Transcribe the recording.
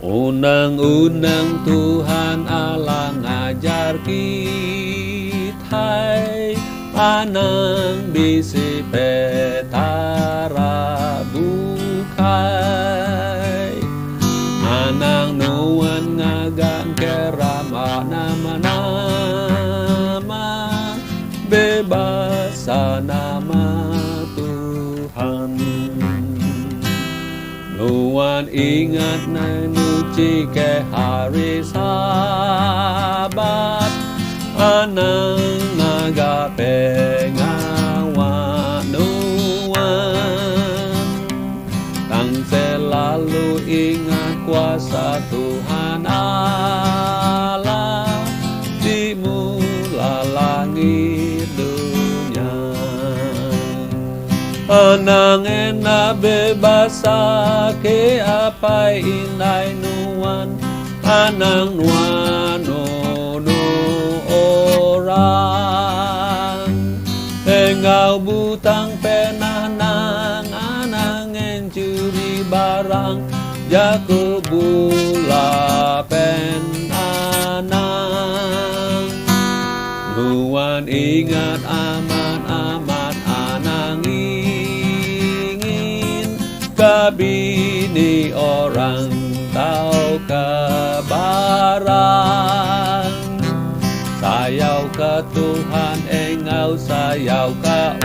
Undang-undang Tuhan Allah ngajar kita, anang bisi petara bukai, anang nuan ngagang kerama nama-nama, bebas nama Tuhan. Nuan ingat na nuci ke hari Sabat, anang nagape ngawa nuan. Tang selalu ingat kuasa Tuhan Allah di mula langit dunia. Anang ena bebasa ke apa inay nuan, anang nuano no orang. Engau butang penanang, anang encuri barang, jago bula penanang. Nuan ingat aman-aman anang kabini orang tahu kebaran. Sayau ke Tuhan engau sayau ke